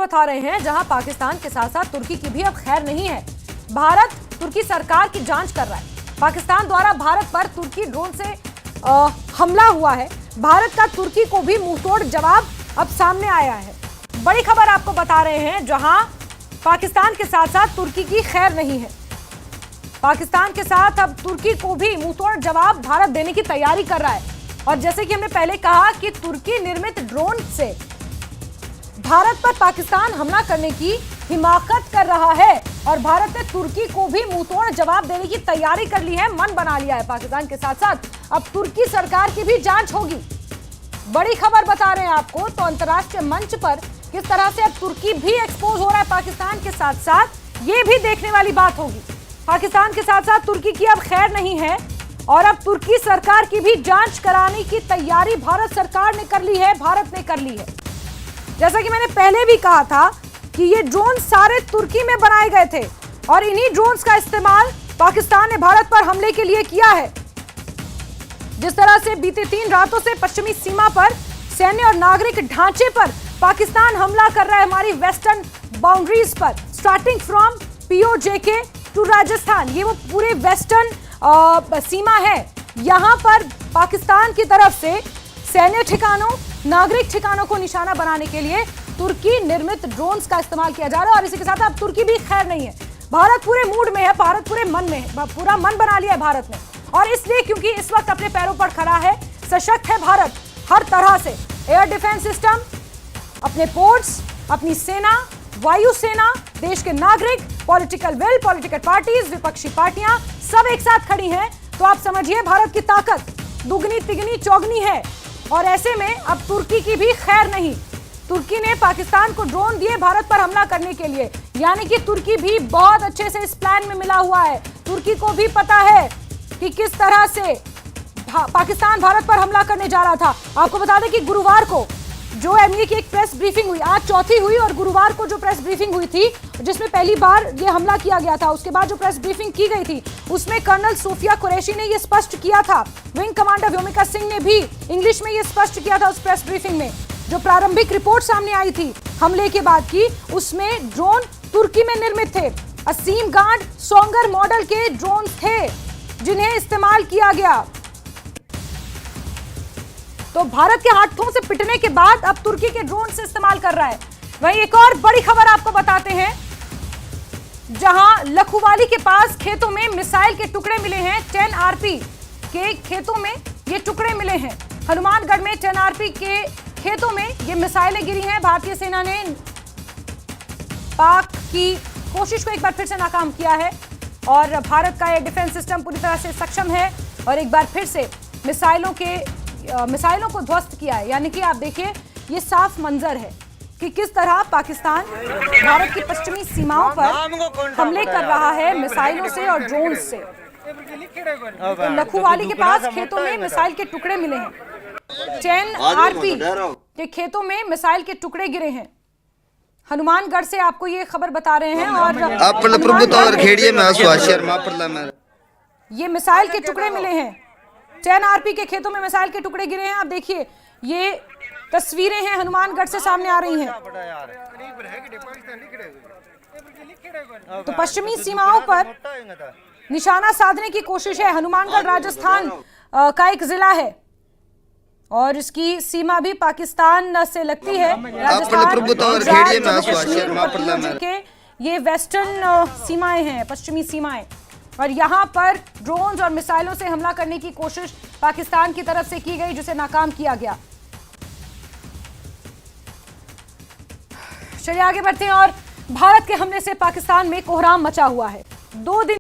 बता रहे हैं जहां पाकिस्तान के साथ साथ तुर्की की भी अब खैर नहीं है। भारत तुर्की सरकार की जांच कर रहा है। पाकिस्तान द्वारा भारत पर तुर्की ड्रोन से हमला हुआ है। भारत का तुर्की को भी मुंहतोड़ जवाब अब सामने आया है। बड़ी खबर आपको बता रहे हैं जहां पाकिस्तान के साथ साथ तुर्की की खैर नहीं है। पाकिस्तान के साथ अब तुर्की को भी मुंहतोड़ जवाब भारत देने की तैयारी कर रहा है। और जैसे कि हमने पहले कहा कि तुर्की निर्मित ड्रोन से भारत पर पाकिस्तान हमला करने की हिमाकत कर रहा है और भारत ने तुर्की को भी मुंहतोड़ जवाब देने की तैयारी कर ली है, मन बना लिया है। पाकिस्तान के साथ साथ अब तुर्की सरकार की भी जांच होगी। बड़ी खबर बता रहे हैं आपको। तो अंतर्राष्ट्रीय मंच पर किस तरह से अब तुर्की भी एक्सपोज हो रहा है पाकिस्तान के साथ साथ, ये भी देखने वाली बात होगी। पाकिस्तान के साथ साथ तुर्की की अब खैर नहीं है और अब तुर्की सरकार की भी जांच कराने की तैयारी भारत सरकार ने कर ली है, भारत ने कर ली है। जैसा कि मैंने पहले भी कहा था कि ये ड्रोन सारे तुर्की में बनाए गए थे और इन्हीं ड्रोन्स का इस्तेमाल पाकिस्तान ने भारत पर हमले के लिए किया है। जिस तरह से बीते 3 रातों से पश्चिमी सीमा पर सैन्य और नागरिक ढांचे पर पाकिस्तान हमला कर रहा है, हमारी वेस्टर्न बाउंड्रीज पर, starting from POJK to Rajasthan. ये वो पूरे वेस्टर्न सीमा है। यहां पर पाकिस्तान की तरफ से सैन्य ठिकानों, नागरिक ठिकानों को निशाना बनाने के लिए तुर्की निर्मित ड्रोन्स का इस्तेमाल किया जा रहा है। और इसी के साथ अब तुर्की भी खैर नहीं है। भारत पूरे मूड में है, भारत पूरे मन में है, पूरा मन बना लिया है भारत ने। और इसलिए क्योंकि इस वक्त अपने पैरों पर खड़ा है, सशक्त है भारत हर तरह से। एयर डिफेंस सिस्टम, अपने पोर्ट्स, अपनी सेना, वायुसेना, देश के नागरिक, पॉलिटिकल विल, पॉलिटिकल पार्टीज, विपक्षी पार्टियां सब एक साथ खड़ी हैं। तो आप समझिए भारत की ताकत दुगनी तिगनी चौगनी है। और ऐसे में अब तुर्की की भी खैर नहीं। तुर्की ने पाकिस्तान को ड्रोन दिए भारत पर हमला करने के लिए, यानी कि तुर्की भी बहुत अच्छे से इस प्लान में मिला हुआ है। तुर्की को भी पता है कि किस तरह से पाकिस्तान भारत पर हमला करने जा रहा था। आपको बता दें कि गुरुवार को जो MA की एक प्रेस ब्रीफिंग हुई, आज चौथी हुई, और गुरुवार को जो प्रेस ब्रीफिंग हुई थी जिसमें पहली बार ये हमला किया गया था, उसके बाद जो प्रेस ब्रीफिंग की गई थी उसमें कर्नल सोफिया कुरैशी ने ये स्पष्ट किया था। विंग कमांडर व्योमिका सिंह ने भी इंग्लिश में ये स्पष्ट किया था उस प्रेस ब्रीफिंग में। जो प्रारंभिक रिपोर्ट सामने आई थी हमले के बाद की, उसमें ड्रोन तुर्की में निर्मित थे। असीम गार्ड सोंगर मॉडल के ड्रोन थे जिन्हें इस्तेमाल किया गया। तो भारत के हाथों से पिटने के बाद अब तुर्की के ड्रोन से इस्तेमाल कर रहा है। वहीं एक और बड़ी खबर आपको बताते हैं जहां लखुवाली के पास खेतों में मिसाइल के टुकड़े मिले हैं। 10 RP के खेतों में ये टुकड़े मिले हैं। हनुमानगढ़ में 10 RP के खेतों में ये मिसाइलें गिरी हैं। भारतीय सेना ने पाक की कोशिश को एक बार फिर से नाकाम किया है और भारत का ये डिफेंस सिस्टम पूरी तरह से सक्षम है और एक बार फिर से मिसाइलों को ध्वस्त किया है। यानी कि आप देखिए ये साफ मंजर है कि किस तरह पाकिस्तान भारत की पश्चिमी सीमाओं पर हमले कर रहा है मिसाइलों से और ड्रोन से। तो लखुवाली के पास खेतों में मिसाइल के टुकड़े मिले हैं। 10 RP के खेतों में मिसाइल के टुकड़े गिरे हैं। हनुमानगढ़ से आपको ये खबर बता रहे हैं। और ये मिसाइल के टुकड़े मिले हैं। 10 RP के खेतों में मिसाइल के टुकड़े गिरे हैं। आप देखिए ये तस्वीरें हैं हनुमानगढ़ से सामने आ रही हैं। तो पश्चिमी सीमाओं पर निशाना साधने की कोशिश है। हनुमानगढ़ राजस्थान का एक जिला है और इसकी सीमा भी पाकिस्तान से लगती है। राजस्थान के ये वेस्टर्न सीमाएं हैं, पश्चिमी सीमाएं, और यहाँ पर ड्रोन्स और मिसाइलों से हमला करने की कोशिश पाकिस्तान की तरफ से की गई जिसे नाकाम किया गया। चलिए आगे बढ़ते हैं। और भारत के हमले से पाकिस्तान में कोहराम मचा हुआ है। 2 दिन